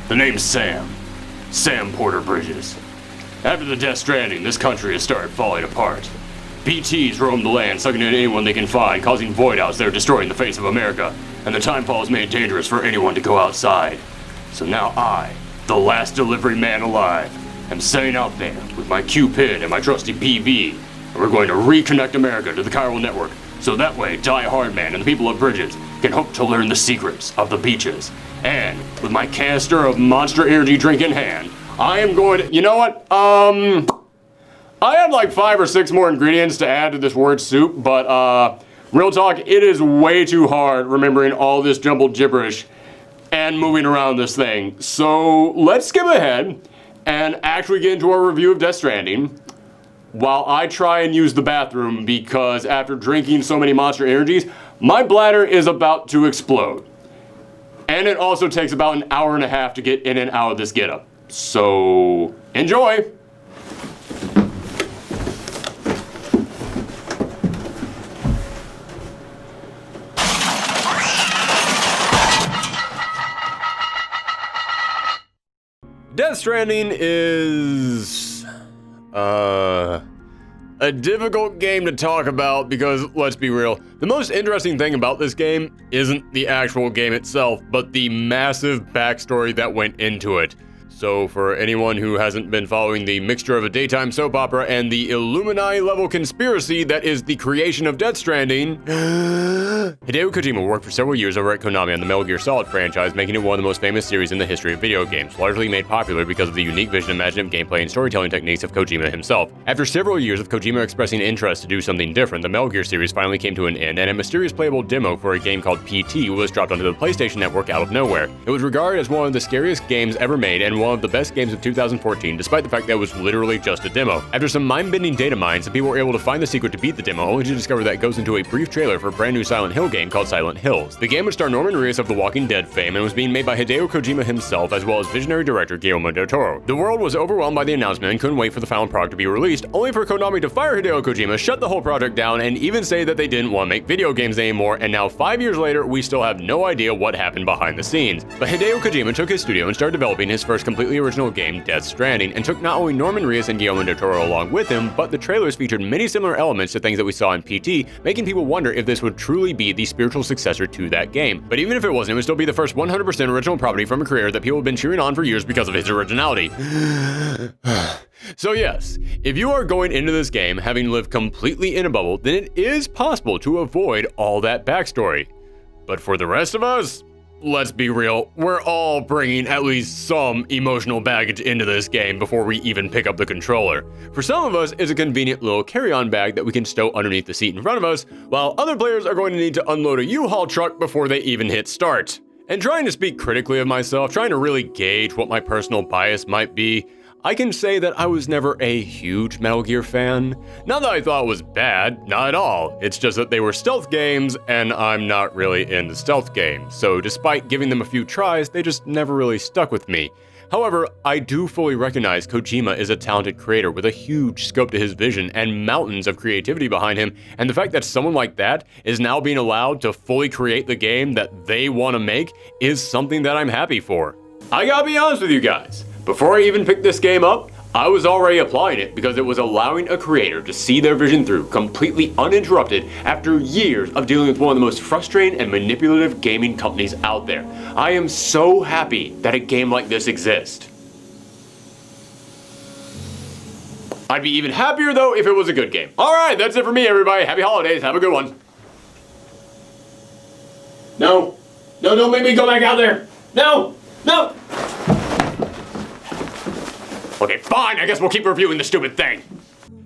The name's Sam. Sam Porter Bridges. After the Death Stranding, this country has started falling apart. BTs roam the land, sucking in anyone they can find, causing void outs that are destroying the face of America, and the timefall has made it dangerous for anyone to go outside. So now I, the last delivery man alive, am setting out there with my Q-pin and my trusty PB, and we're going to reconnect America to the chiral network, so that way Die Hard Man and the people of Bridges can hope to learn the secrets of the beaches. And with my canister of Monster Energy drink in hand, I am going to, you know what, I had like 5 or 6 more ingredients to add to this word soup, but real talk, it is way too hard remembering all this jumbled gibberish and moving around this thing. So let's skip ahead and actually get into our review of Death Stranding while I try and use the bathroom, because after drinking so many Monster Energies, my bladder is about to explode. And it also takes about an hour and a half to get in and out of this getup. So enjoy! Death Stranding is a difficult game to talk about because, let's be real, the most interesting thing about this game isn't the actual game itself, but the massive backstory that went into it. So for anyone who hasn't been following the mixture of a daytime soap opera and the Illuminati-level conspiracy that is the creation of Death Stranding, Hideo Kojima worked for several years over at Konami on the Metal Gear Solid franchise, making it one of the most famous series in the history of video games, largely made popular because of the unique vision, imaginative gameplay, and storytelling techniques of Kojima himself. After several years of Kojima expressing interest to do something different, the Metal Gear series finally came to an end, and a mysterious playable demo for a game called PT was dropped onto the PlayStation Network out of nowhere. It was regarded as one of the scariest games ever made and one of the best games of 2014, despite the fact that it was literally just a demo. After some mind-bending data mines, some people were able to find the secret to beat the demo, only to discover that it goes into a brief trailer for a brand new Silent Hill game called Silent Hills. The game would star Norman Reedus of The Walking Dead fame and was being made by Hideo Kojima himself, as well as visionary director Guillermo del Toro. The world was overwhelmed by the announcement and couldn't wait for the final product to be released, only for Konami to fire Hideo Kojima, shut the whole project down, and even say that they didn't want to make video games anymore, and now 5 years later, we still have no idea what happened behind the scenes. But Hideo Kojima took his studio and started developing his first completely original game, Death Stranding, and took not only Norman Reedus and Guillermo del Toro along with him, but the trailers featured many similar elements to things that we saw in PT, making people wonder if this would truly be the spiritual successor to that game. But even if it wasn't, it would still be the first 100% original property from a creator that people have been cheering on for years because of his originality. So yes, if you are going into this game having lived completely in a bubble, then it is possible to avoid all that backstory. But for the rest of us, let's be real, we're all bringing at least some emotional baggage into this game before we even pick up the controller. For some of us, it's a convenient little carry-on bag that we can stow underneath the seat in front of us, while other players are going to need to unload a U-Haul truck before they even hit start. And trying to speak critically of myself, trying to really gauge what my personal bias might be, I can say that I was never a huge Metal Gear fan. Not that I thought it was bad, not at all. It's just that they were stealth games, and I'm not really into stealth games. So despite giving them a few tries, they just never really stuck with me. However, I do fully recognize Kojima is a talented creator with a huge scope to his vision and mountains of creativity behind him, and the fact that someone like that is now being allowed to fully create the game that they want to make is something that I'm happy for. I gotta be honest with you guys. Before I even picked this game up, I was already applying it because it was allowing a creator to see their vision through completely uninterrupted after years of dealing with one of the most frustrating and manipulative gaming companies out there. I am so happy that a game like this exists. I'd be even happier though if it was a good game. Alright, that's it for me everybody. Happy holidays, have a good one. No, don't make me go back out there. No. Okay, fine, I guess we'll keep reviewing the stupid thing.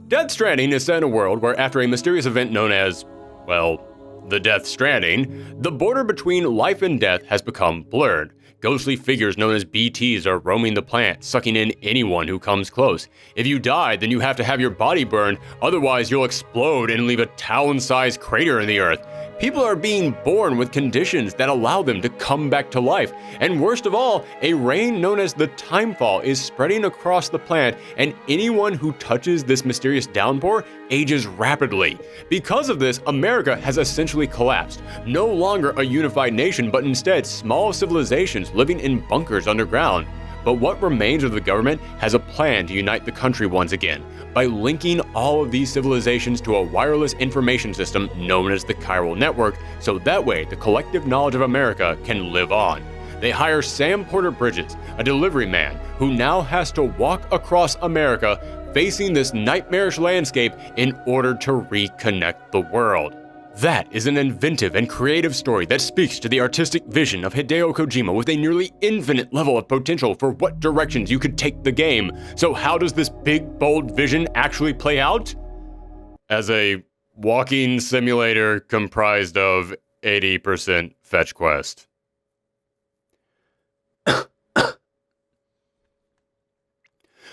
Death Stranding is set in a world where after a mysterious event known as, well, the Death Stranding, the border between life and death has become blurred. Ghostly figures known as BTs are roaming the planet, sucking in anyone who comes close. If you die, then you have to have your body burned, otherwise you'll explode and leave a town-sized crater in the earth. People are being born with conditions that allow them to come back to life. And worst of all, a rain known as the timefall is spreading across the planet, and anyone who touches this mysterious downpour ages rapidly. Because of this, America has essentially collapsed. No longer a unified nation, but instead small civilizations civilizations living in bunkers underground. But what remains of the government has a plan to unite the country once again by linking all of these civilizations to a wireless information system known as the chiral network, so that way the collective knowledge of America can live on. They hire Sam Porter Bridges, a delivery man who now has to walk across America facing this nightmarish landscape in order to reconnect the world. That is an inventive and creative story that speaks to the artistic vision of Hideo Kojima with a nearly infinite level of potential for what directions you could take the game. So how does this big, bold vision actually play out? As a walking simulator comprised of 80% fetch quest.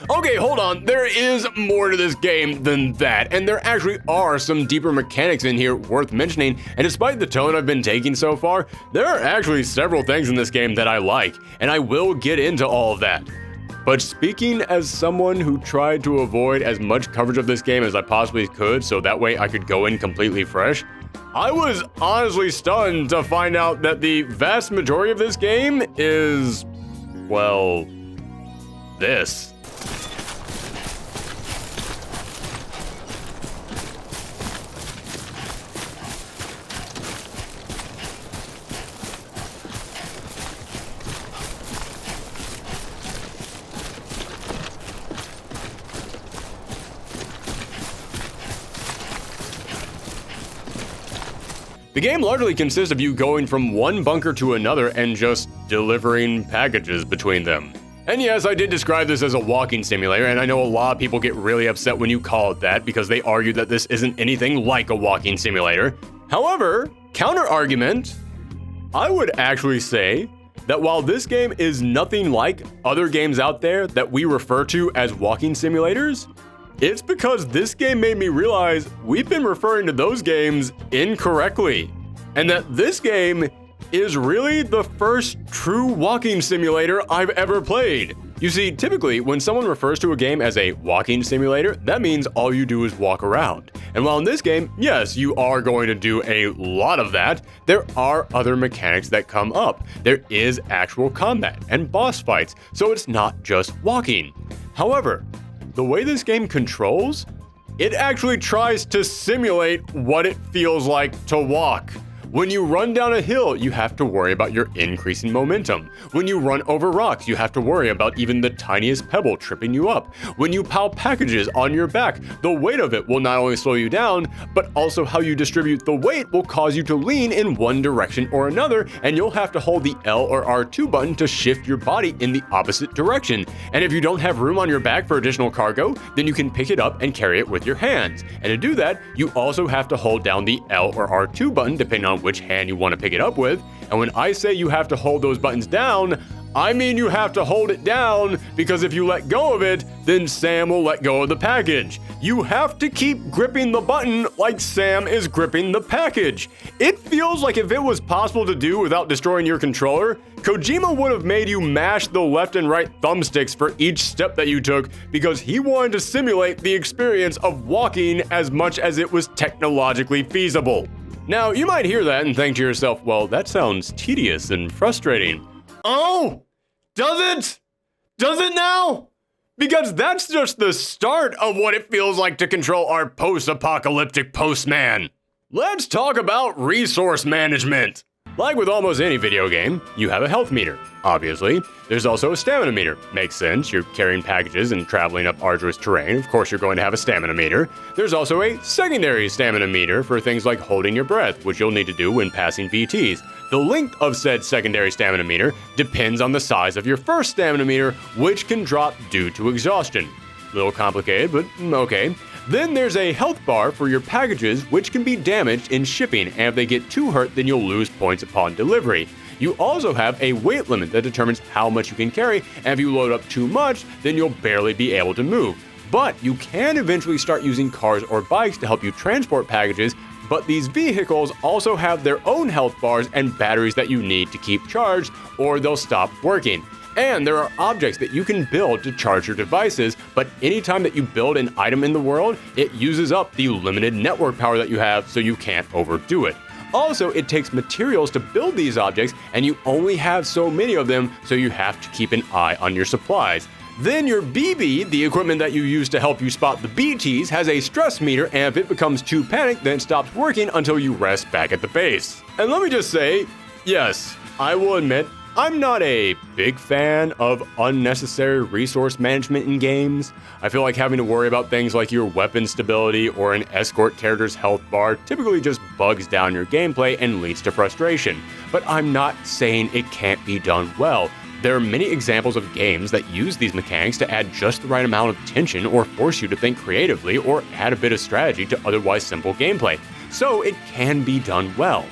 Okay, hold on, there is more to this game than that, and there actually are some deeper mechanics in here worth mentioning, and despite the tone I've been taking so far, there are actually several things in this game that I like, and I will get into all of that. But speaking as someone who tried to avoid as much coverage of this game as I possibly could so that way I could go in completely fresh, I was honestly stunned to find out that the vast majority of this game is, well, this. The game largely consists of you going from one bunker to another and just delivering packages between them. And yes, I did describe this as a walking simulator, and I know a lot of people get really upset when you call it that because they argue that this isn't anything like a walking simulator. However, counter-argument, I would actually say that while this game is nothing like other games out there that we refer to as walking simulators, it's because this game made me realize we've been referring to those games incorrectly, and that this game is really the first true walking simulator I've ever played. You see, typically, when someone refers to a game as a walking simulator, that means all you do is walk around. And while in this game, yes, you are going to do a lot of that, there are other mechanics that come up. There is actual combat and boss fights, so it's not just walking. However, the way this game controls, it actually tries to simulate what it feels like to walk. When you run down a hill, you have to worry about your increasing momentum. When you run over rocks, you have to worry about even the tiniest pebble tripping you up. When you pile packages on your back, the weight of it will not only slow you down, but also how you distribute the weight will cause you to lean in one direction or another, and you'll have to hold the L or R2 button to shift your body in the opposite direction. And if you don't have room on your back for additional cargo, then you can pick it up and carry it with your hands. And to do that, you also have to hold down the L or R2 button depending on which hand you want to pick it up with. And when I say you have to hold those buttons down, I mean you have to hold it down, because if you let go of it, then Sam will let go of the package. You have to keep gripping the button like Sam is gripping the package. It feels like if it was possible to do without destroying your controller, Kojima would have made you mash the left and right thumbsticks for each step that you took, because he wanted to simulate the experience of walking as much as it was technologically feasible. Now, you might hear that and think to yourself, well, that sounds tedious and frustrating. Oh, does it? Does it now? Because that's just the start of what it feels like to control our post-apocalyptic postman. Let's talk about resource management. Like with almost any video game, you have a health meter, obviously. There's also a stamina meter. Makes sense, you're carrying packages and traveling up arduous terrain, of course you're going to have a stamina meter. There's also a secondary stamina meter for things like holding your breath, which you'll need to do when passing VTs. The length of said secondary stamina meter depends on the size of your first stamina meter, which can drop due to exhaustion. A little complicated, but okay. Then there's a health bar for your packages, which can be damaged in shipping, and if they get too hurt, then you'll lose points upon delivery. You also have a weight limit that determines how much you can carry, and if you load up too much, then you'll barely be able to move. But you can eventually start using cars or bikes to help you transport packages, but these vehicles also have their own health bars and batteries that you need to keep charged, or they'll stop working. And there are objects that you can build to charge your devices, but anytime that you build an item in the world, it uses up the limited network power that you have, so you can't overdo it. Also, it takes materials to build these objects, and you only have so many of them, so you have to keep an eye on your supplies. Then your BB, the equipment that you use to help you spot the BTs, has a stress meter, and if it becomes too panicked, then it stops working until you rest back at the base. And let me just say, yes, I will admit, I'm not a big fan of unnecessary resource management in games. I feel like having to worry about things like your weapon stability or an escort character's health bar typically just bogs down your gameplay and leads to frustration. But I'm not saying it can't be done well. There are many examples of games that use these mechanics to add just the right amount of tension or force you to think creatively or add a bit of strategy to otherwise simple gameplay. So it can be done well.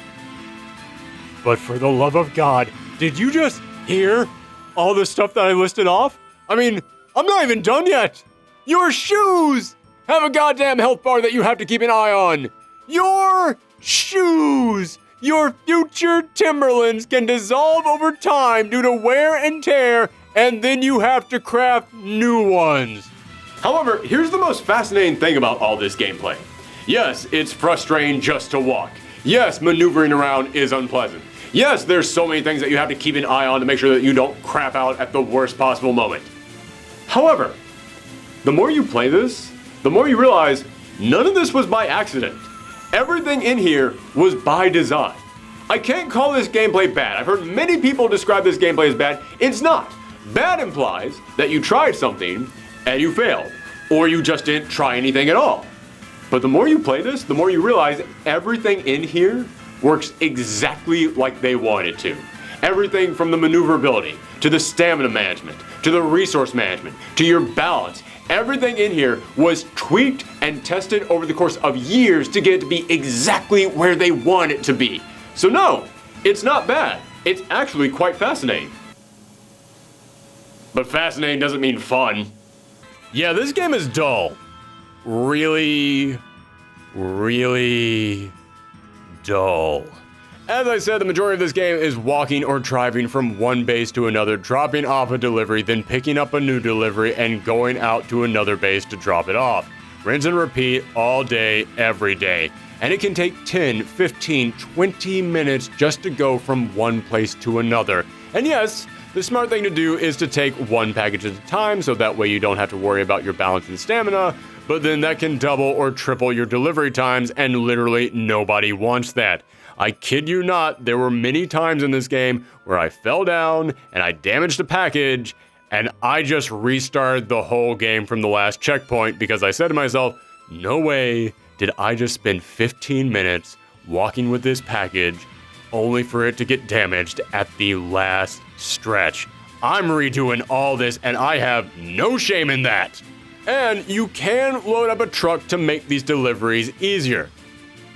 But for the love of God, did you just hear all the stuff that I listed off? I mean, I'm not even done yet. Your shoes have a goddamn health bar that you have to keep an eye on. Your shoes! Your future Timberlands can dissolve over time due to wear and tear, and then you have to craft new ones. However, here's the most fascinating thing about all this gameplay. Yes, it's frustrating just to walk. Yes, maneuvering around is unpleasant. Yes, there's so many things that you have to keep an eye on to make sure that you don't crap out at the worst possible moment. However, the more you play this, the more you realize none of this was by accident. Everything in here was by design. I can't call this gameplay bad. I've heard many people describe this gameplay as bad. It's not. Bad implies that you tried something and you failed, or you just didn't try anything at all. But the more you play this, the more you realize everything in here works exactly like they want it to. Everything from the maneuverability, to the stamina management, to the resource management, to your balance. Everything in here was tweaked and tested over the course of years to get it to be exactly where they want it to be. So no, it's not bad. It's actually quite fascinating. But fascinating doesn't mean fun. Yeah, this game is dull. Really dull. As I said, the majority of this game is walking or driving from one base to another, dropping off a delivery, then picking up a new delivery and going out to another base to drop it off. Rinse and repeat all day, every day. And it can take 10, 15, 20 minutes just to go from one place to another. And yes, the smart thing to do is to take one package at a time, so that way you don't have to worry about your balance and stamina, but then that can double or triple your delivery times, and literally nobody wants that. I kid you not, there were many times in this game where I fell down and I damaged a package, and I just restarted the whole game from the last checkpoint because I said to myself, no way did I just spend 15 minutes walking with this package only for it to get damaged at the last stretch. I'm redoing all this and I have no shame in that. And you can load up a truck to make these deliveries easier,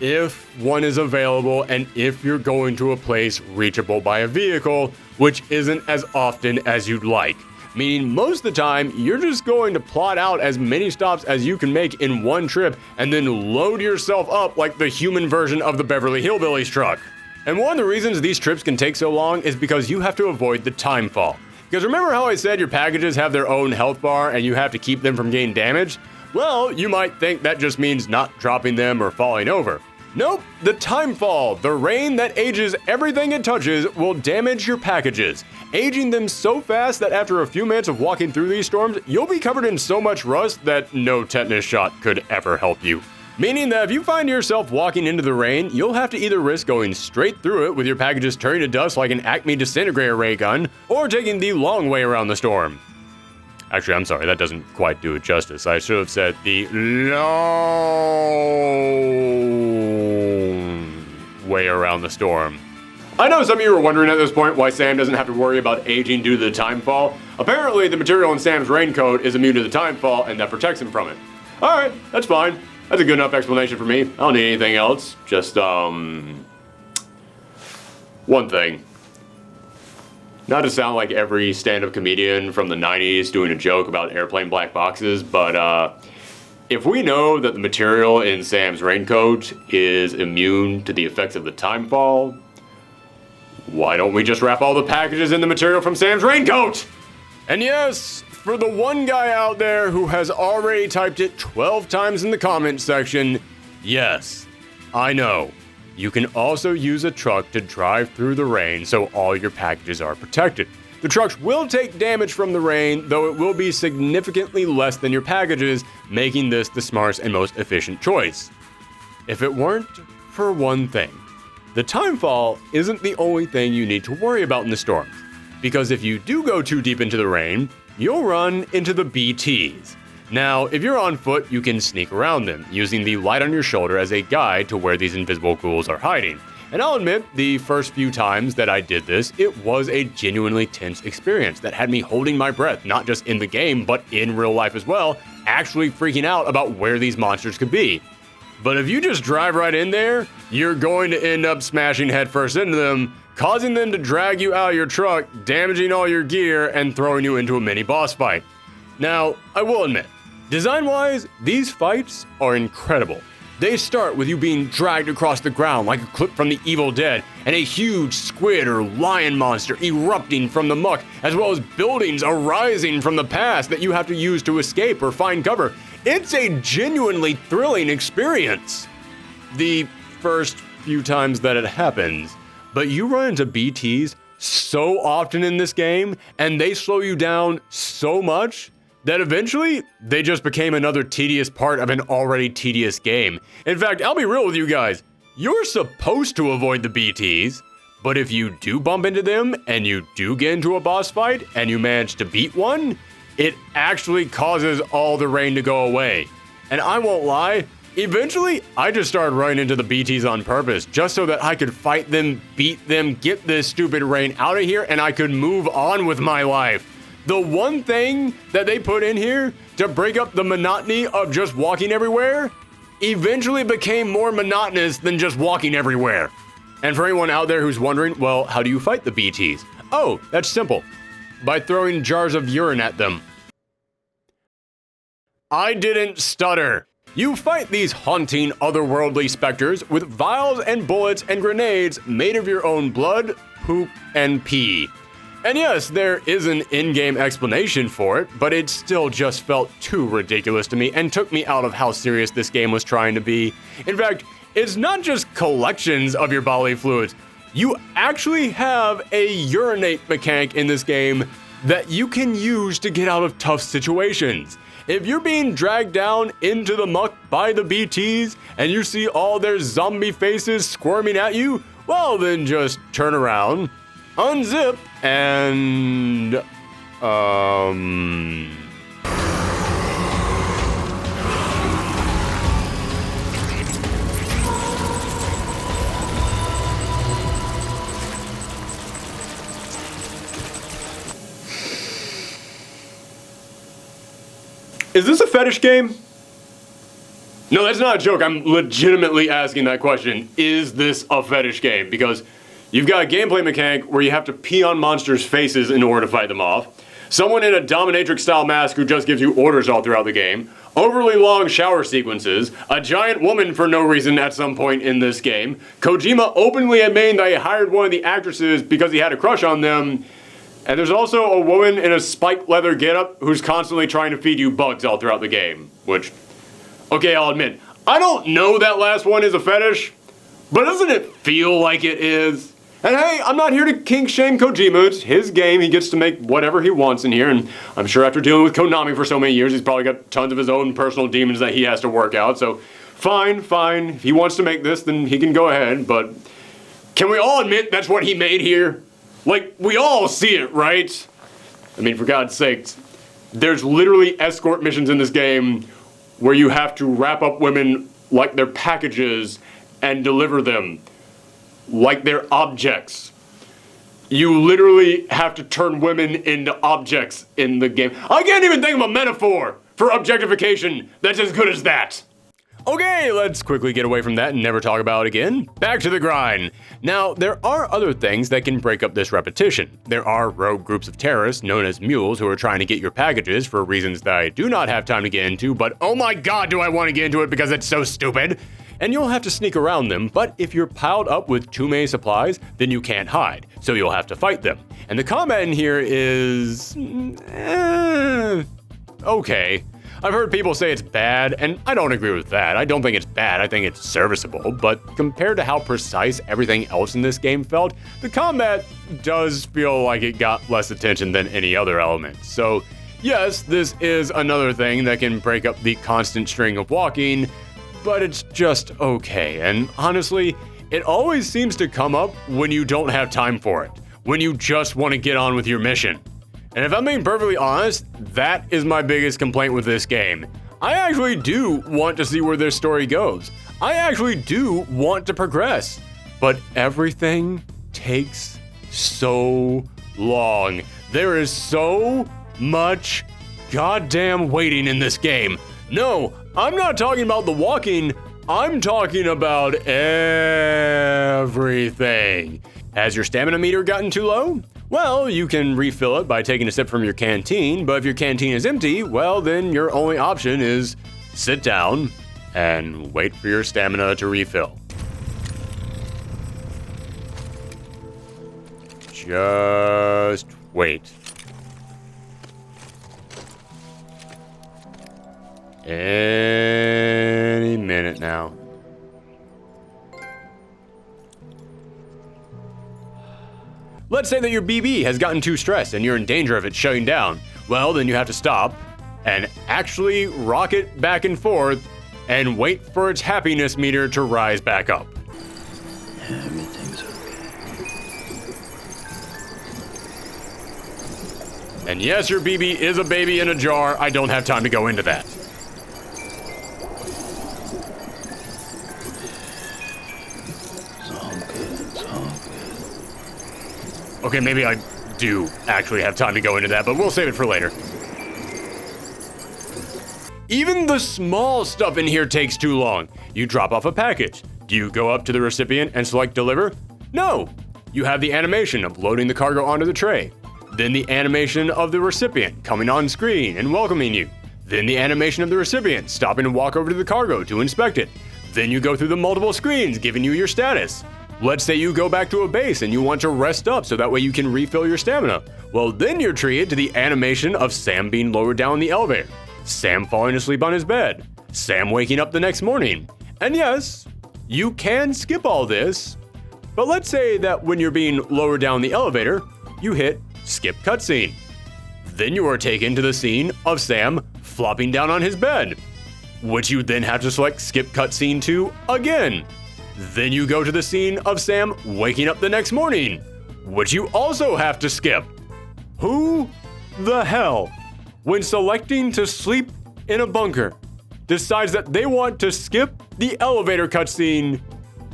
if one is available and if you're going to a place reachable by a vehicle, which isn't as often as you'd like. Meaning most of the time, you're just going to plot out as many stops as you can make in one trip and then load yourself up like the human version of the Beverly Hillbillies truck. And one of the reasons these trips can take so long is because you have to avoid the time fall. Because remember how I said your packages have their own health bar and you have to keep them from getting damaged? Well, you might think that just means not dropping them or falling over. Nope, the time fall, the rain that ages everything it touches, will damage your packages, aging them so fast that after a few minutes of walking through these storms, you'll be covered in so much rust that no tetanus shot could ever help you. Meaning that if you find yourself walking into the rain, you'll have to either risk going straight through it with your packages turning to dust like an Acme disintegrator ray gun, or taking the long way around the storm. Actually, I'm sorry, that doesn't quite do it justice. I should have said the long way around the storm. I know some of you are wondering at this point why Sam doesn't have to worry about aging due to the time fall. Apparently, the material in Sam's raincoat is immune to the time fall, and that protects him from it. Alright, that's fine. That's a good enough explanation for me. I don't need anything else. Just, one thing. Not to sound like every stand-up comedian from the 90s doing a joke about airplane black boxes, but if we know that the material in Sam's raincoat is immune to the effects of the time fall, why don't we just wrap all the packages in the material from Sam's raincoat? And yes, for the one guy out there who has already typed it 12 times in the comment section, yes, I know. You can also use a truck to drive through the rain so all your packages are protected. The trucks will take damage from the rain, though it will be significantly less than your packages, making this the smartest and most efficient choice. If it weren't for one thing, the timefall isn't the only thing you need to worry about in the storms, because if you do go too deep into the rain, you'll run into the BTs. Now, if you're on foot, you can sneak around them, using the light on your shoulder as a guide to where these invisible ghouls are hiding. And I'll admit, the first few times that I did this, it was a genuinely tense experience that had me holding my breath, not just in the game, but in real life as well, actually freaking out about where these monsters could be. But if you just drive right in there, you're going to end up smashing headfirst into them, causing them to drag you out of your truck, damaging all your gear, and throwing you into a mini boss fight. Now, I will admit, design-wise, these fights are incredible. They start with you being dragged across the ground like a clip from the Evil Dead, and a huge squid or lion monster erupting from the muck, as well as buildings arising from the past that you have to use to escape or find cover. It's a genuinely thrilling experience. The first few times that it happens, but you run into BTs so often in this game, and they slow you down so much, that eventually, they just became another tedious part of an already tedious game. In fact, I'll be real with you guys. You're supposed to avoid the BTs, but if you do bump into them and you do get into a boss fight and you manage to beat one, it actually causes all the rain to go away. And I won't lie, eventually, I just started running into the BTs on purpose, just so that I could fight them, beat them, get this stupid rain out of here, and I could move on with my life. The one thing that they put in here to break up the monotony of just walking everywhere eventually became more monotonous than just walking everywhere. And for anyone out there who's wondering, well, how do you fight the BTs? Oh, that's simple. By throwing jars of urine at them. I didn't stutter. You fight these haunting, otherworldly specters with vials and bullets and grenades made of your own blood, poop, and pee. And yes, there is an in-game explanation for it, but it still just felt too ridiculous to me and took me out of how serious this game was trying to be. In fact, it's not just collections of your bodily fluids. You actually have a urinate mechanic in this game that you can use to get out of tough situations. If you're being dragged down into the muck by the BTs and you see all their zombie faces squirming at you, well then just turn around, unzip, and is this a fetish game? No, that's not a joke. I'm legitimately asking that question. Is this a fetish game? Because you've got a gameplay mechanic where you have to pee on monsters' faces in order to fight them off, someone in a dominatrix-style mask who just gives you orders all throughout the game, overly long shower sequences, a giant woman for no reason at some point in this game, Kojima openly admitting that he hired one of the actresses because he had a crush on them, and there's also a woman in a spiked leather getup who's constantly trying to feed you bugs all throughout the game, which, okay, I'll admit, I don't know that last one is a fetish, but doesn't it feel like it is? And hey, I'm not here to kink shame Kojima. It's his game. He gets to make whatever he wants in here. And I'm sure after dealing with Konami for so many years, he's probably got tons of his own personal demons that he has to work out. So fine. If he wants to make this, then he can go ahead. But can we all admit that's what he made here? Like, we all see it, right? I mean, for God's sakes, there's literally escort missions in this game where you have to wrap up women like they're packages and deliver them like they're objects. You literally have to turn women into objects in the game. I can't even think of a metaphor for objectification that's as good as that. Okay, let's quickly get away from that and never talk about it again. Back to the grind. Now, there are other things that can break up this repetition. There are rogue groups of terrorists known as mules who are trying to get your packages for reasons that I do not have time to get into, but oh my god, do I want to get into it because it's so stupid. And you'll have to sneak around them, but if you're piled up with too many supplies, then you can't hide, so you'll have to fight them. And the combat in here is okay. I've heard people say it's bad, and I don't agree with that. I don't think it's bad, I think it's serviceable, but compared to how precise everything else in this game felt, the combat does feel like it got less attention than any other element. So yes, this is another thing that can break up the constant string of walking, but it's just okay, and honestly, it always seems to come up when you don't have time for it, when you just want to get on with your mission. And if I'm being perfectly honest, that is my biggest complaint with this game. I actually do want to see where this story goes. I actually do want to progress, but everything takes so long. There is so much goddamn waiting in this game. No, I'm not talking about the walking, I'm talking about everything. Has your stamina meter gotten too low? Well, you can refill it by taking a sip from your canteen, but if your canteen is empty, well, then your only option is sit down and wait for your stamina to refill. Just wait. Any minute now. Let's say that your BB has gotten too stressed and you're in danger of it shutting down. Well, then you have to stop and actually rock it back and forth and wait for its happiness meter to rise back up. Everything's okay. And yes, your BB is a baby in a jar. I don't have time to go into that. Okay, maybe I do actually have time to go into that, but we'll save it for later. Even the small stuff in here takes too long. You drop off a package. Do you go up to the recipient and select deliver? No. You have the animation of loading the cargo onto the tray. Then the animation of the recipient coming on screen and welcoming you. Then the animation of the recipient stopping to walk over to the cargo to inspect it. Then you go through the multiple screens giving you your status. Let's say you go back to a base and you want to rest up so that way you can refill your stamina. Well, then you're treated to the animation of Sam being lowered down in the elevator, Sam falling asleep on his bed, Sam waking up the next morning. And yes, you can skip all this, but let's say that when you're being lowered down the elevator, you hit skip cutscene. Then you are taken to the scene of Sam flopping down on his bed, which you then have to select skip cutscene to again. Then you go to the scene of Sam waking up the next morning, which you also have to skip. Who the hell, when selecting to sleep in a bunker, decides that they want to skip the elevator cutscene,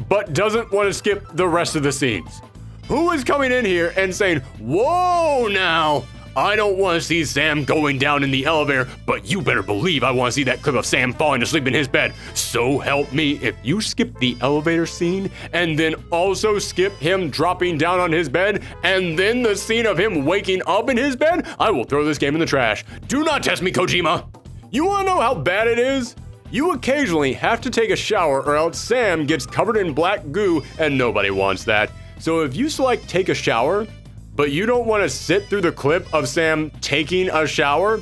but doesn't want to skip the rest of the scenes? Who is coming in here and saying, whoa now, I don't want to see Sam going down in the elevator, but you better believe I want to see that clip of Sam falling asleep in his bed. So help me, if you skip the elevator scene and then also skip him dropping down on his bed and then the scene of him waking up in his bed, I will throw this game in the trash. Do not test me, Kojima. You want to know how bad it is? You occasionally have to take a shower or else Sam gets covered in black goo and nobody wants that. So if you select take a shower, but you don't want to sit through the clip of Sam taking a shower,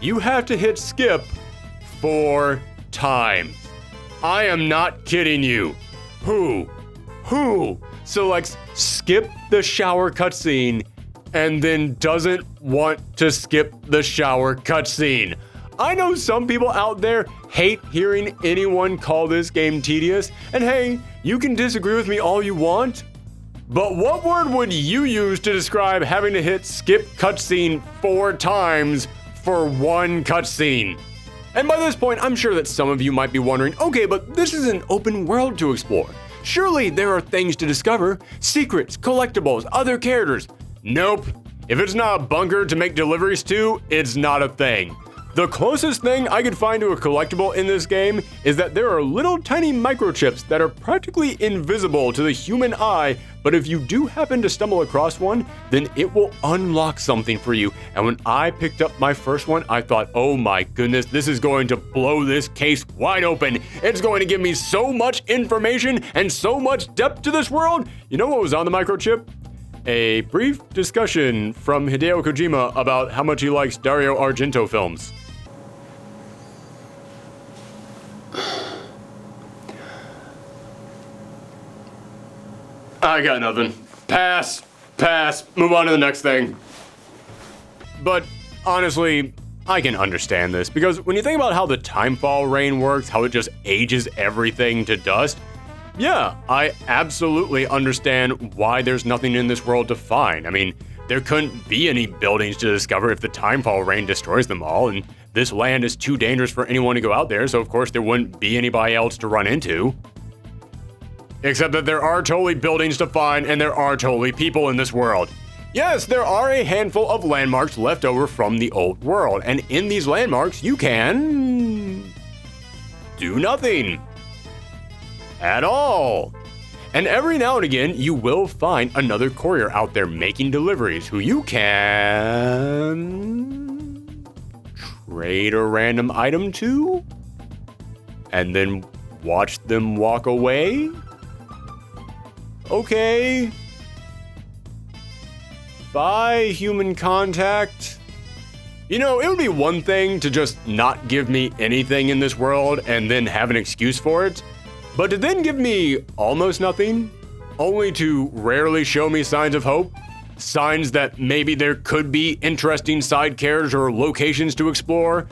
you have to hit skip 4 times. I am not kidding you. Who selects skip the shower cutscene and then doesn't want to skip the shower cutscene? I know some people out there hate hearing anyone call this game tedious, and hey, you can disagree with me all you want, but what word would you use to describe having to hit skip cutscene 4 times for one cutscene? And by this point, I'm sure that some of you might be wondering, okay, but this is an open world to explore. Surely there are things to discover, secrets, collectibles, other characters. Nope. If it's not a bunker to make deliveries to, it's not a thing. The closest thing I could find to a collectible in this game is that there are little tiny microchips that are practically invisible to the human eye, but if you do happen to stumble across one, then it will unlock something for you. And when I picked up my first one, I thought, oh my goodness, this is going to blow this case wide open. It's going to give me so much information and so much depth to this world. You know what was on the microchip? A brief discussion from Hideo Kojima about how much he likes Dario Argento films. I got nothing. Pass. Move on to the next thing. But honestly, I can understand this, because when you think about how the timefall rain works, how it just ages everything to dust, yeah, I absolutely understand why there's nothing in this world to find. I mean, there couldn't be any buildings to discover if the timefall rain destroys them all, and this land is too dangerous for anyone to go out there, so of course there wouldn't be anybody else to run into. Except that there are totally buildings to find, and there are totally people in this world. Yes, there are a handful of landmarks left over from the old world, and in these landmarks, you can do nothing at all. And every now and again, you will find another courier out there making deliveries who you can trade a random item to, and then watch them walk away. Okay. Bye, human contact. You know, it would be one thing to just not give me anything in this world and then have an excuse for it, but to then give me almost nothing, only to rarely show me signs of hope, signs that maybe there could be interesting side characters or locations to explore,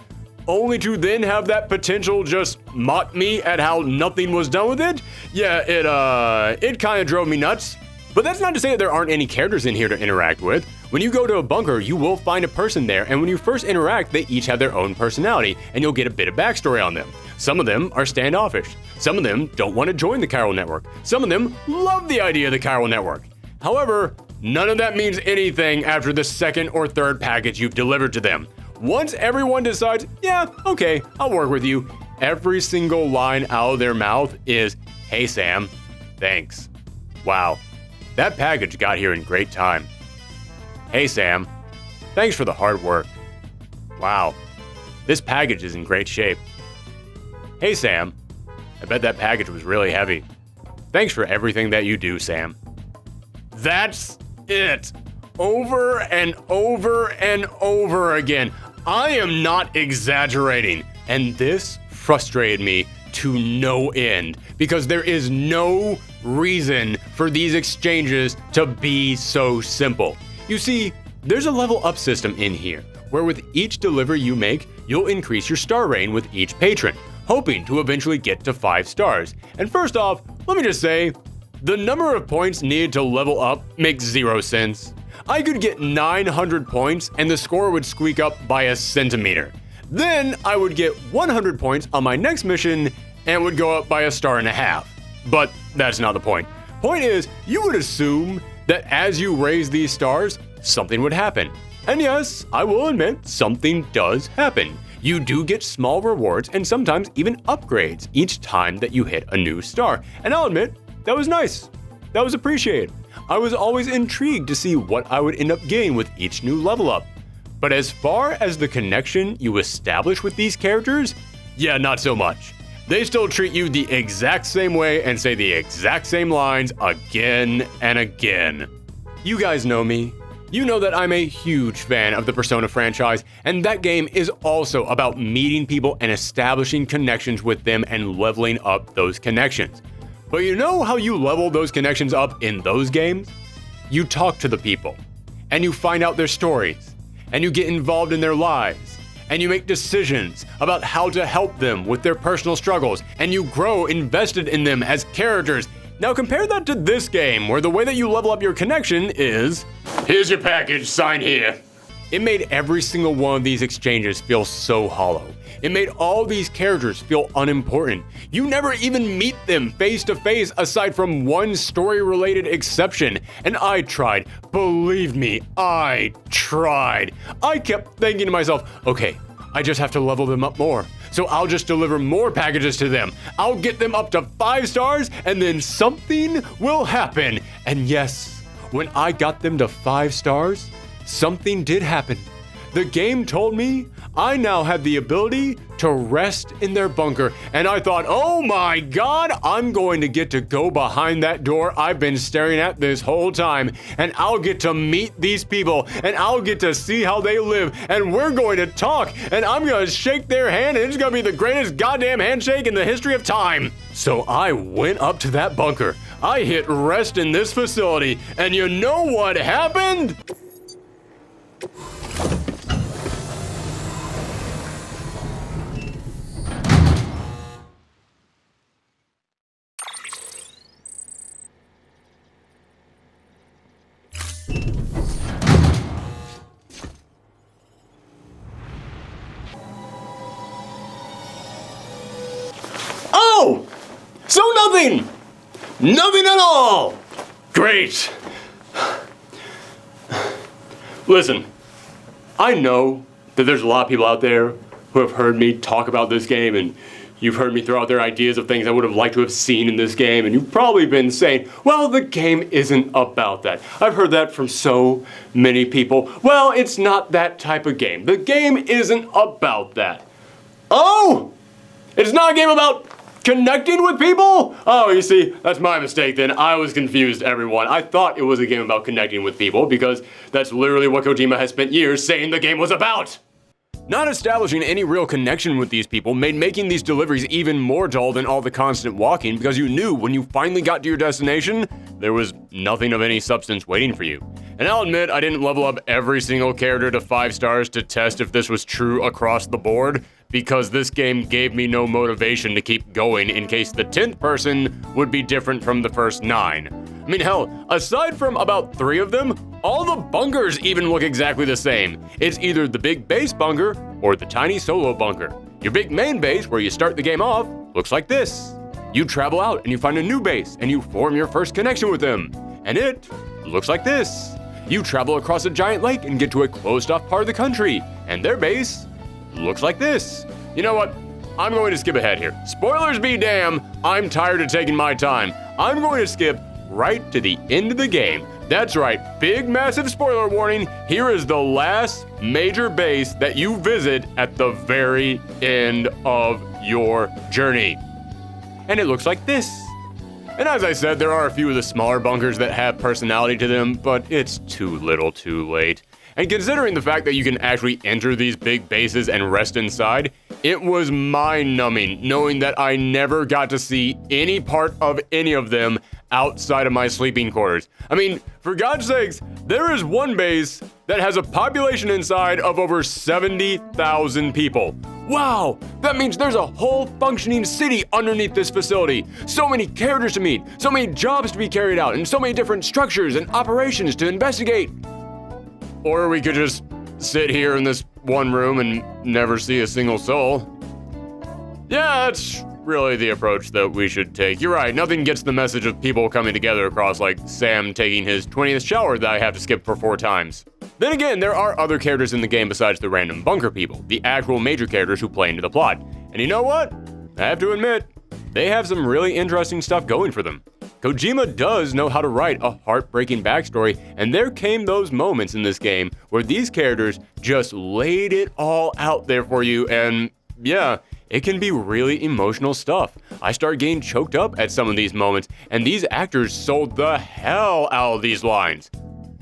only to then have that potential just mock me at how nothing was done with it. Yeah, it kind of drove me nuts. But that's not to say that there aren't any characters in here to interact with. When you go to a bunker, you will find a person there, and when you first interact, they each have their own personality, and you'll get a bit of backstory on them. Some of them are standoffish. Some of them don't want to join the chiral network. Some of them love the idea of the chiral network. However, none of that means anything after the second or third package you've delivered to them. Once everyone decides, yeah, okay, I'll work with you, every single line out of their mouth is, hey Sam, thanks. Wow. That package got here in great time. Hey Sam, thanks for the hard work. Wow, this package is in great shape. Hey Sam, I bet that package was really heavy. Thanks for everything that you do, Sam. That's it. Over and over and over again. I am not exaggerating, and this frustrated me to no end, because there is no reason for these exchanges to be so simple. You see, there's a level up system in here, where with each delivery you make, you'll increase your star rating with each patron, hoping to eventually get to 5 stars. And first off, let me just say, the number of points needed to level up makes 0 sense. I could get 900 points and the score would squeak up by a centimeter. Then I would get 100 points on my next mission and would go up by 1.5 stars. But that's not the point. Point is, you would assume that as you raise these stars, something would happen. And yes, I will admit, something does happen. You do get small rewards and sometimes even upgrades each time that you hit a new star. And I'll admit, that was nice. That was appreciated. I was always intrigued to see what I would end up getting with each new level up. But as far as the connection you establish with these characters, yeah, not so much. They still treat you the exact same way and say the exact same lines again and again. You guys know me. You know that I'm a huge fan of the Persona franchise, and that game is also about meeting people and establishing connections with them and leveling up those connections. But you know how you level those connections up in those games? You talk to the people, and you find out their stories, and you get involved in their lives, and you make decisions about how to help them with their personal struggles, and you grow invested in them as characters. Now compare that to this game, where the way that you level up your connection is, here's your package, sign here. It made every single one of these exchanges feel so hollow. It made all these characters feel unimportant. You never even meet them face to face aside from one story-related exception. And I tried. Believe me, I tried. I kept thinking to myself, okay, I just have to level them up more. So I'll just deliver more packages to them. I'll get them up to 5 stars and then something will happen. And yes, when I got them to 5 stars, something did happen. The game told me I now had the ability to rest in their bunker, and I thought, oh my god, I'm going to get to go behind that door I've been staring at this whole time, and I'll get to meet these people, and I'll get to see how they live, and we're going to talk, and I'm going to shake their hand, and it's going to be the greatest goddamn handshake in the history of time. So I went up to that bunker. I hit rest in this facility, and you know what happened? Oh! So nothing! Nothing at all! Great! Listen, I know that there's a lot of people out there who have heard me talk about this game, and you've heard me throw out their ideas of things I would have liked to have seen in this game, and you've probably been saying, well, the game isn't about that. I've heard that from so many people. Well, it's not that type of game. The game isn't about that. Oh! It's not a game about connecting with people? Oh, you see, that's my mistake then. I was confused, everyone. I thought it was a game about connecting with people because that's literally what Kojima has spent years saying the game was about. Not establishing any real connection with these people made making these deliveries even more dull than all the constant walking because you knew when you finally got to your destination, there was nothing of any substance waiting for you. And I'll admit, I didn't level up every single character to 5 stars to test if this was true across the board, because this game gave me no motivation to keep going in case the 10th person would be different from the first 9. I mean, hell, aside from about 3 of them, all the bunkers even look exactly the same. It's either the big base bunker or the tiny solo bunker. Your big main base, where you start the game off, looks like this. You travel out and you find a new base and you form your first connection with them. And it looks like this. You travel across a giant lake and get to a closed-off part of the country, and their base looks like this. You know what? I'm going to skip ahead here. Spoilers be damned, I'm tired of taking my time. I'm going to skip right to the end of the game. That's right, big massive spoiler warning. Here is the last major base that you visit at the very end of your journey. And it looks like this. And as I said, there are a few of the smaller bunkers that have personality to them, but it's too little too late. And considering the fact that you can actually enter these big bases and rest inside, it was mind-numbing knowing that I never got to see any part of any of them outside of my sleeping quarters. I mean, for God's sakes, there is one base that has a population inside of over 70,000 people. Wow, that means there's a whole functioning city underneath this facility. So many characters to meet, so many jobs to be carried out, and so many different structures and operations to investigate. Or we could just sit here in this one room and never see a single soul. Yeah, that's really the approach that we should take. You're right, nothing gets the message of people coming together across like Sam taking his 20th shower that I have to skip for 4 times. Then again, there are other characters in the game besides the random bunker people, the actual major characters who play into the plot. And you know what? I have to admit, they have some really interesting stuff going for them. Kojima does know how to write a heartbreaking backstory, and there came those moments in this game where these characters just laid it all out there for you, and yeah, it can be really emotional stuff. I started getting choked up at some of these moments, and these actors sold the hell out of these lines.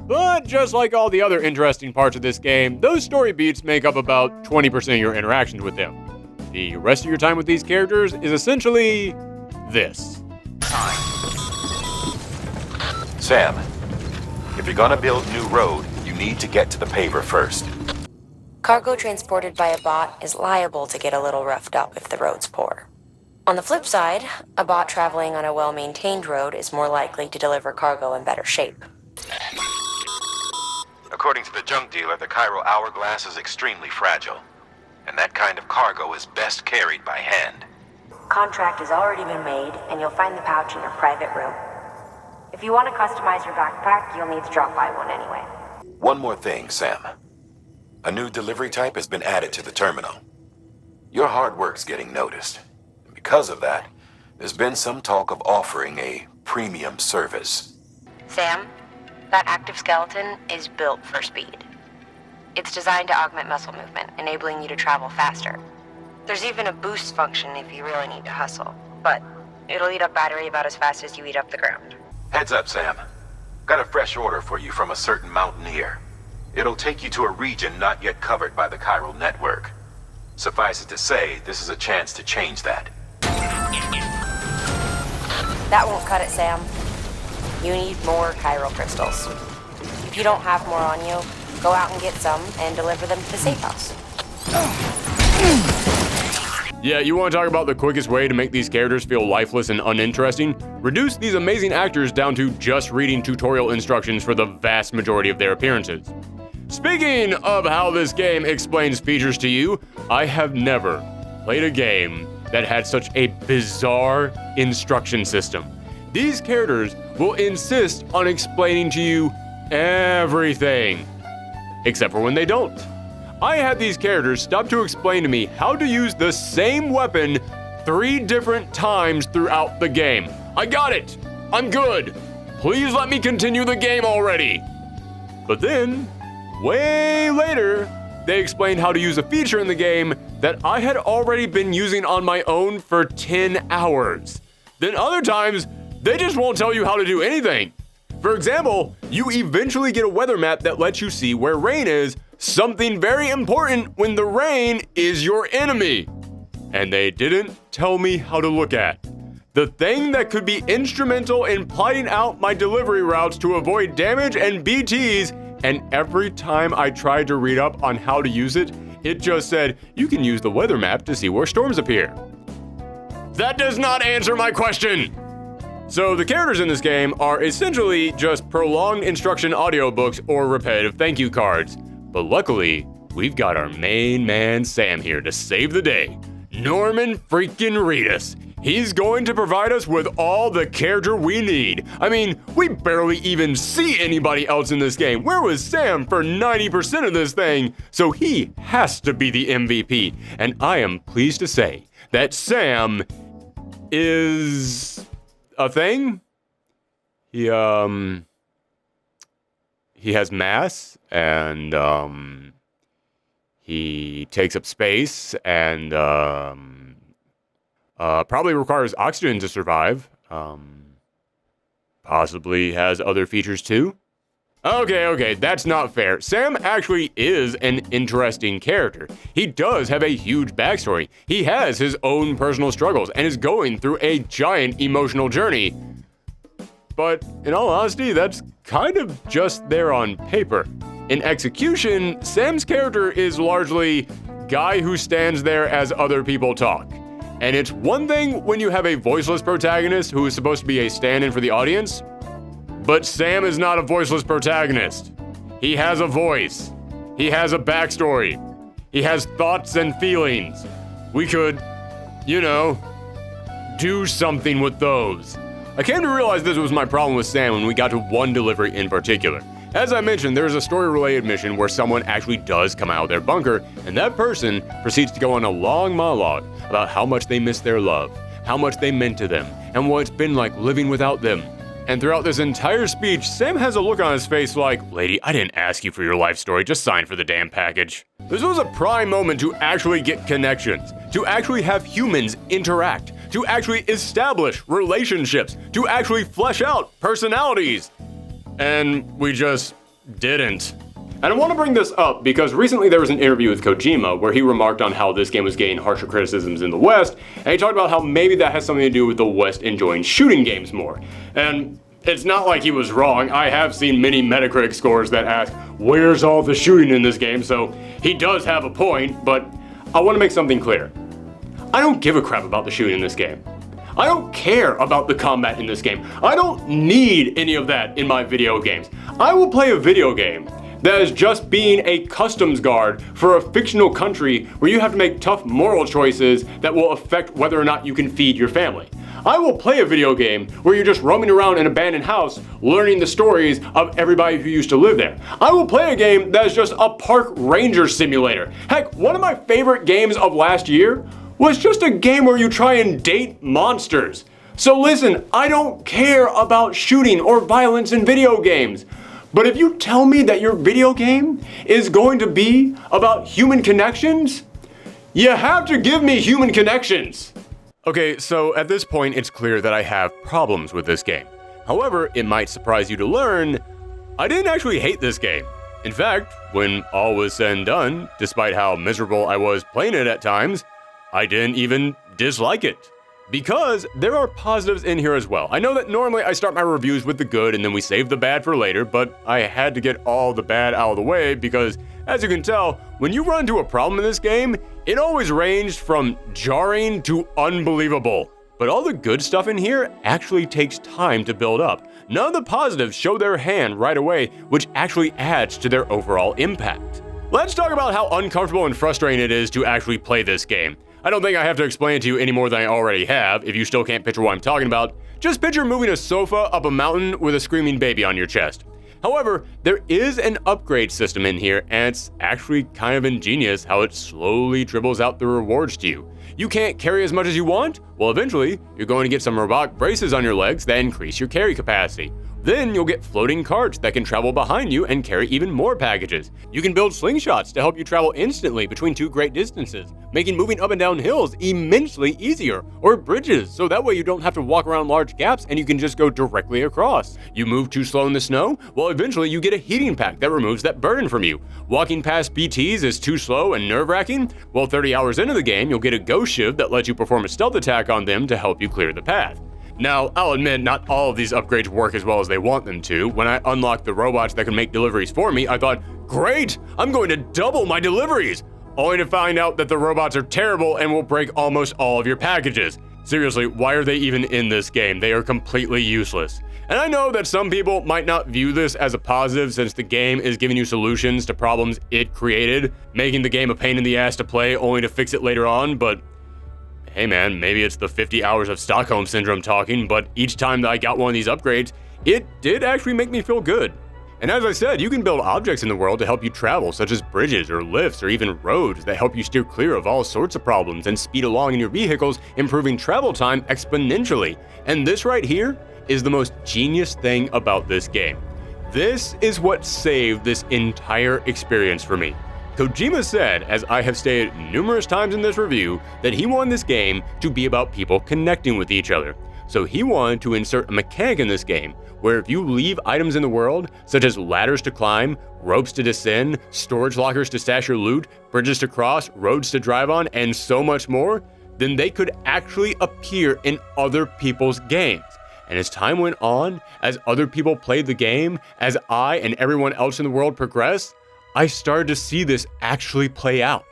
But just like all the other interesting parts of this game, those story beats make up about 20% of your interactions with them. The rest of your time with these characters is essentially this. Sam, if you're gonna build new road, you need to get to the paver first. Cargo transported by a bot is liable to get a little roughed up if the road's poor. On the flip side, a bot traveling on a well-maintained road is more likely to deliver cargo in better shape. According to the junk dealer, the Chiral Hourglass is extremely fragile, and that kind of cargo is best carried by hand. Contract has already been made, and you'll find the pouch in your private room. If you want to customize your backpack, you'll need to drop by one anyway. One more thing, Sam. A new delivery type has been added to the terminal. Your hard work's getting noticed. And because of that, there's been some talk of offering a premium service. Sam, that active skeleton is built for speed. It's designed to augment muscle movement, enabling you to travel faster. There's even a boost function if you really need to hustle, but it'll eat up battery about as fast as you eat up the ground. Heads up, Sam. Got a fresh order for you from a certain mountaineer. It'll take you to a region not yet covered by the chiral network. Suffice it to say, this is a chance to change that. That won't cut it, Sam. you need more chiral crystals. If you don't have more on you, go out and get some and deliver them to the safe house. Yeah, you want to talk about the quickest way to make these characters feel lifeless and uninteresting? Reduce these amazing actors down to just reading tutorial instructions for the vast majority of their appearances. Speaking of how this game explains features to you, I have never played a game that had such a bizarre instruction system. These characters will insist on explaining to you everything, except for when they don't. I had these characters stop to explain to me how to use the same weapon 3 different times throughout the game. I got it! I'm good! Please let me continue the game already! But then, way later, they explained how to use a feature in the game that I had already been using on my own for 10 hours. Then other times, they just won't tell you how to do anything. For example, you eventually get a weather map that lets you see where rain is, something very important when the rain is your enemy. And they didn't tell me how to look at the thing that could be instrumental in plotting out my delivery routes to avoid damage and BTs, and every time I tried to read up on how to use it, it just said, you can use the weather map to see where storms appear. That does not answer my question! So the characters in this game are essentially just prolonged instruction audiobooks or repetitive thank you cards. But luckily, we've got our main man Sam here to save the day. Norman freaking Reedus. He's going to provide us with all the character we need. I mean, we barely even see anybody else in this game. Where was Sam for 90% of this thing? So he has to be the MVP. And I am pleased to say that Sam is a thing. He has mass, and he takes up space, and probably requires oxygen to survive. Possibly has other features too. Okay, that's not fair. Sam actually is an interesting character. He does have a huge backstory. He has his own personal struggles and is going through a giant emotional journey. But in all honesty, that's kind of just there on paper. In execution, Sam's character is largely guy who stands there as other people talk. And it's one thing when you have a voiceless protagonist who is supposed to be a stand-in for the audience, but Sam is not a voiceless protagonist. He has a voice. He has a backstory. He has thoughts and feelings. We could, do something with those. I came to realize this was my problem with Sam when we got to one delivery in particular. As I mentioned, there's a story-related mission where someone actually does come out of their bunker, and that person proceeds to go on a long monologue about how much they miss their love, how much they meant to them, and what it's been like living without them. And throughout this entire speech, Sam has a look on his face like, lady, I didn't ask you for your life story, just sign for the damn package. This was a prime moment to actually get connections, to actually have humans interact, to actually establish relationships, to actually flesh out personalities. And we just didn't. And I want to bring this up because recently there was an interview with Kojima where he remarked on how this game was getting harsher criticisms in the West, and he talked about how maybe that has something to do with the West enjoying shooting games more. And it's not like he was wrong. I have seen many Metacritic scores that ask, where's all the shooting in this game? So he does have a point, but I want to make something clear. I don't give a crap about the shooting in this game. I don't care about the combat in this game. I don't need any of that in my video games. I will play a video game that is just being a customs guard for a fictional country where you have to make tough moral choices that will affect whether or not you can feed your family. I will play a video game where you're just roaming around an abandoned house learning the stories of everybody who used to live there. I will play a game that is just a park ranger simulator. Heck, one of my favorite games of last year was just a game where you try and date monsters. So listen, I don't care about shooting or violence in video games. But if you tell me that your video game is going to be about human connections, you have to give me human connections. Okay, so at this point, it's clear that I have problems with this game. However, it might surprise you to learn, I didn't actually hate this game. In fact, when all was said and done, despite how miserable I was playing it at times, I didn't even dislike it. because there are positives in here as well. I know that normally I start my reviews with the good and then we save the bad for later, but I had to get all the bad out of the way because, as you can tell, when you run into a problem in this game, it always ranged from jarring to unbelievable. But all the good stuff in here actually takes time to build up. None of the positives show their hand right away, which actually adds to their overall impact. Let's talk about how uncomfortable and frustrating it is to actually play this game. I don't think I have to explain it to you any more than I already have. If you still can't picture what I'm talking about, just picture moving a sofa up a mountain with a screaming baby on your chest. However, there is an upgrade system in here, and it's actually kind of ingenious how it slowly dribbles out the rewards to you. You can't carry as much as you want? Well, eventually, you're going to get some robotic braces on your legs that increase your carry capacity. Then you'll get floating carts that can travel behind you and carry even more packages. You can build slingshots to help you travel instantly between two great distances, making moving up and down hills immensely easier, or bridges, so that way you don't have to walk around large gaps and you can just go directly across. You move too slow in the snow? Well, eventually you get a heating pack that removes that burden from you. Walking past BTs is too slow and nerve-wracking? Well, 30 hours into the game, you'll get a ghost shiv that lets you perform a stealth attack on them to help you clear the path. Now, I'll admit, not all of these upgrades work as well as they want them to. When I unlocked the robots that can make deliveries for me, I thought, great, I'm going to double my deliveries, only to find out that the robots are terrible and will break almost all of your packages. Seriously, why are they even in this game? They are completely useless. And I know that some people might not view this as a positive since the game is giving you solutions to problems it created, making the game a pain in the ass to play only to fix it later on, but hey man, maybe it's the 50 hours of Stockholm Syndrome talking, but each time that I got one of these upgrades, it did actually make me feel good. And as I said, you can build objects in the world to help you travel, such as bridges or lifts or even roads that help you steer clear of all sorts of problems and speed along in your vehicles, improving travel time exponentially. And this right here is the most genius thing about this game. This is what saved this entire experience for me. Kojima said, as I have stated numerous times in this review, that he wanted this game to be about people connecting with each other. So he wanted to insert a mechanic in this game where if you leave items in the world, such as ladders to climb, ropes to descend, storage lockers to stash your loot, bridges to cross, roads to drive on, and so much more, then they could actually appear in other people's games. And as time went on, as other people played the game, as I and everyone else in the world progressed, I started to see this actually play out.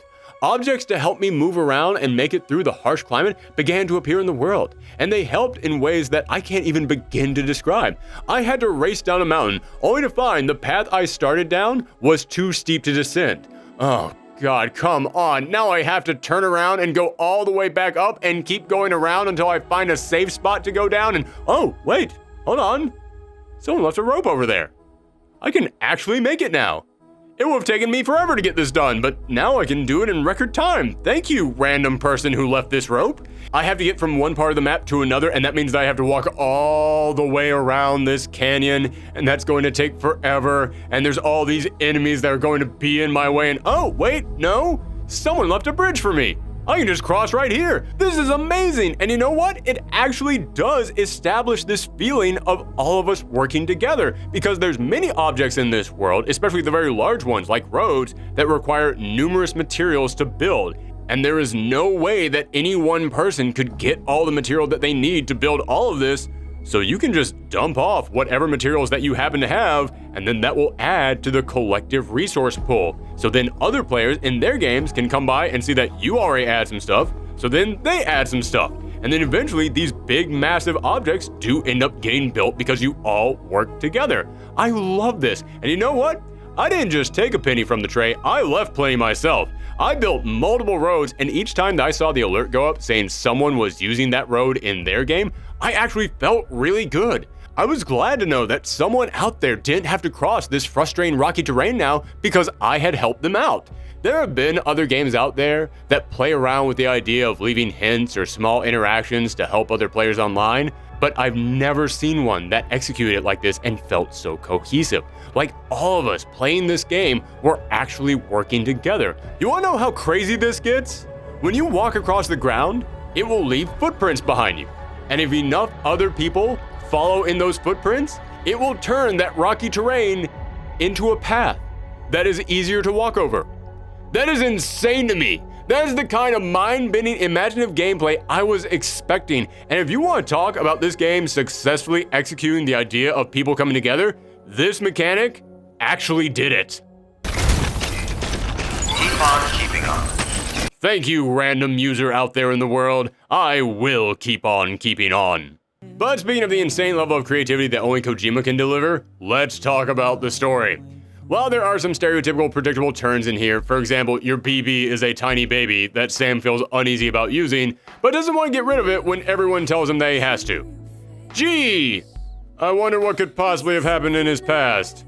Objects to help me move around and make it through the harsh climate began to appear in the world, and they helped in ways that I can't even begin to describe. I had to race down a mountain, only to find the path I started down was too steep to descend. Oh God, come on, now I have to turn around and go all the way back up and keep going around until I find a safe spot to go down and, oh, wait, hold on. Someone left a rope over there. I can actually make it now. It would have taken me forever to get this done, but now I can do it in record time. Thank you, random person who left this rope. I have to get from one part of the map to another, and that means that I have to walk all the way around this canyon, and that's going to take forever, and there's all these enemies that are going to be in my way, and oh, wait, no, someone left a bridge for me. I can just cross right here. This is amazing. And you know what? It actually does establish this feeling of all of us working together because there's many objects in this world, especially the very large ones like roads, that require numerous materials to build. And there is no way that any one person could get all the material that they need to build all of this. So you can just dump off whatever materials that you happen to have, and then that will add to the collective resource pool. So then other players in their games can come by and see that you already add some stuff, so then they add some stuff. And then eventually these big massive objects do end up getting built because you all work together. I love this. And you know what? I didn't just take a penny from the tray, I left plenty myself. I built multiple roads, and each time that I saw the alert go up saying someone was using that road in their game, I actually felt really good. I was glad to know that someone out there didn't have to cross this frustrating rocky terrain now because I had helped them out. There have been other games out there that play around with the idea of leaving hints or small interactions to help other players online, but I've never seen one that executed it like this and felt so cohesive. Like all of us playing this game were actually working together. You wanna know how crazy this gets? When you walk across the ground, it will leave footprints behind you. And if enough other people follow in those footprints, it will turn that rocky terrain into a path that is easier to walk over. That is insane to me. That is the kind of mind-bending, imaginative gameplay I was expecting. And if you want to talk about this game successfully executing the idea of people coming together, this mechanic actually did it. Keep on keeping on. Thank you, random user out there in the world. I will keep on keeping on. But speaking of the insane level of creativity that only Kojima can deliver, let's talk about the story. While there are some stereotypical predictable turns in here, for example, your BB is a tiny baby that Sam feels uneasy about using, but doesn't want to get rid of it when everyone tells him that he has to. Gee, I wonder what could possibly have happened in his past.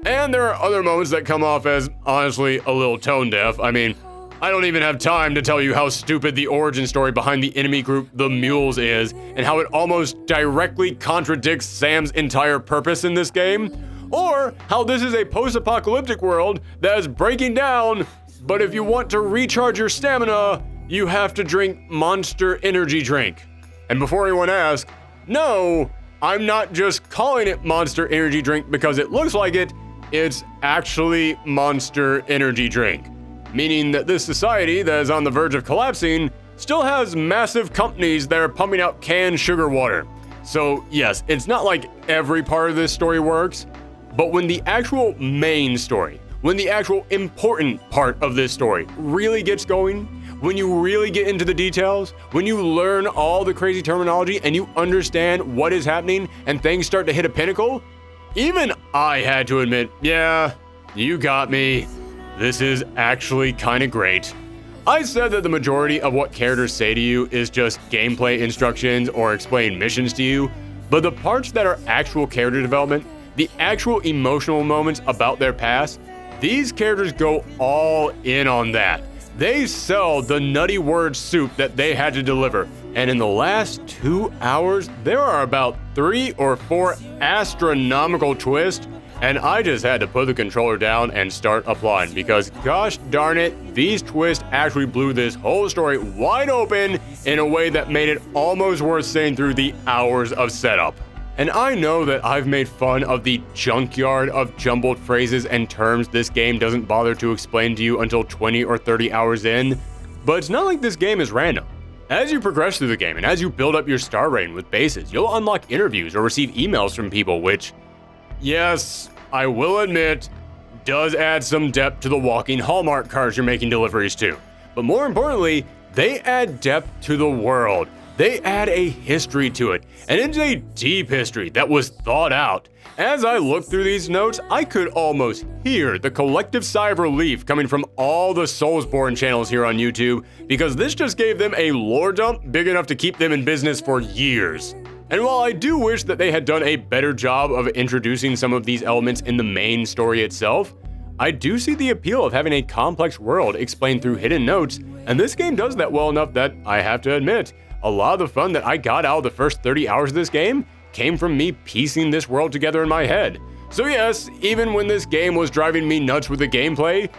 And there are other moments that come off as, honestly, a little tone deaf. I mean, I don't even have time to tell you how stupid the origin story behind the enemy group, the Mules, is, and how it almost directly contradicts Sam's entire purpose in this game, or how this is a post-apocalyptic world that is breaking down, but if you want to recharge your stamina, you have to drink Monster Energy Drink. And before anyone asks, no, I'm not just calling it Monster Energy Drink because it looks like it, it's actually Monster Energy Drink. Meaning that this society that is on the verge of collapsing still has massive companies that are pumping out canned sugar water. So yes, it's not like every part of this story works, but when the actual main story, when the actual important part of this story really gets going, when you really get into the details, when you learn all the crazy terminology and you understand what is happening and things start to hit a pinnacle, even I had to admit, yeah, you got me. This is actually kind of great. I said that the majority of what characters say to you is just gameplay instructions or explain missions to you, but the parts that are actual character development, the actual emotional moments about their past, these characters go all in on that. They sell the nutty word soup that they had to deliver, and in the last 2 hours, there are about 3 or 4 astronomical twists. And I just had to put the controller down and start applying because gosh darn it, these twists actually blew this whole story wide open in a way that made it almost worth sitting through the hours of setup. And I know that I've made fun of the junkyard of jumbled phrases and terms this game doesn't bother to explain to you until 20 or 30 hours in, but it's not like this game is random. As you progress through the game and as you build up your star rating with bases, you'll unlock interviews or receive emails from people which, yes, I will admit, does add some depth to the walking Hallmark cards you're making deliveries to. But more importantly, they add depth to the world. They add a history to it, and it's a deep history that was thought out. As I looked through these notes, I could almost hear the collective sigh of relief coming from all the Soulsborne channels here on YouTube, because this just gave them a lore dump big enough to keep them in business for years. And while I do wish that they had done a better job of introducing some of these elements in the main story itself, I do see the appeal of having a complex world explained through hidden notes, and this game does that well enough that I have to admit, a lot of the fun that I got out of the first 30 hours of this game came from me piecing this world together in my head. So yes, even when this game was driving me nuts with the gameplay,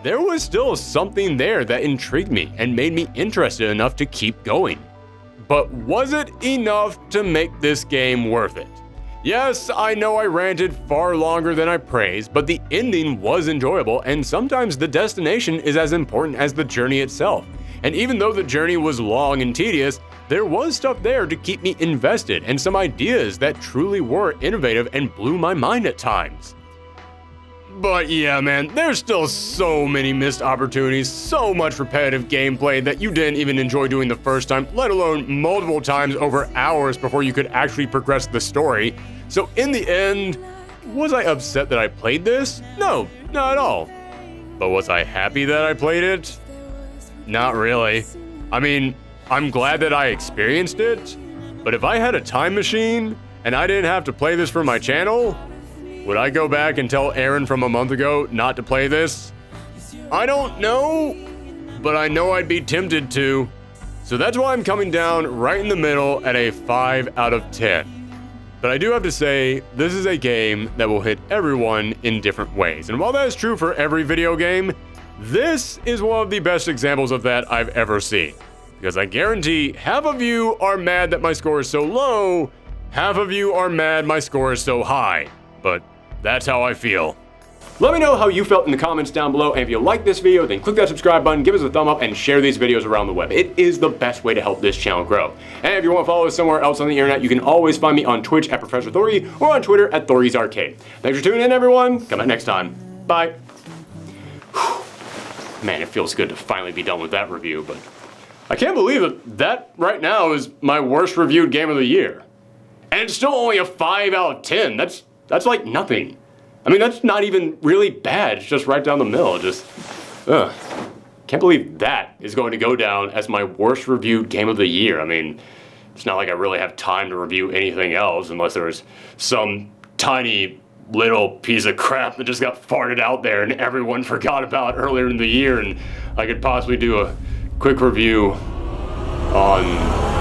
there was still something there that intrigued me and made me interested enough to keep going. But was it enough to make this game worth it? Yes, I know I ranted far longer than I praised, but the ending was enjoyable, and sometimes the destination is as important as the journey itself. And even though the journey was long and tedious, there was stuff there to keep me invested and some ideas that truly were innovative and blew my mind at times. But yeah, man, there's still so many missed opportunities, so much repetitive gameplay that you didn't even enjoy doing the first time, let alone multiple times over hours before you could actually progress the story. So in the end, was I upset that I played this? No, not at all. But was I happy that I played it? Not really. I mean, I'm glad that I experienced it, but if I had a time machine and I didn't have to play this for my channel, would I go back and tell Aaron from a month ago not to play this? I don't know, but I know I'd be tempted to. So that's why I'm coming down right in the middle at a 5 out of 10. But I do have to say, this is a game that will hit everyone in different ways. And while that is true for every video game, this is one of the best examples of that I've ever seen. Because I guarantee half of you are mad that my score is so low, half of you are mad my score is so high. But that's how I feel. Let me know how you felt in the comments down below, and if you like this video, then click that subscribe button, give us a thumb up, and share these videos around the web. It is the best way to help this channel grow. And if you want to follow us somewhere else on the internet, you can always find me on Twitch at Professor Thorgi or on Twitter at Thorgi's Arcade. Thanks for tuning in, everyone. Come back next time. Bye. Man, it feels good to finally be done with that review, but I can't believe it. That right now is my worst reviewed game of the year. And it's still only a 5 out of 10. That's like nothing. I mean, that's not even really bad. It's just right down the middle. Just, can't believe that is going to go down as my worst reviewed game of the year. I mean, it's not like I really have time to review anything else unless there's some tiny little piece of crap that just got farted out there and everyone forgot about earlier in the year, and I could possibly do a quick review on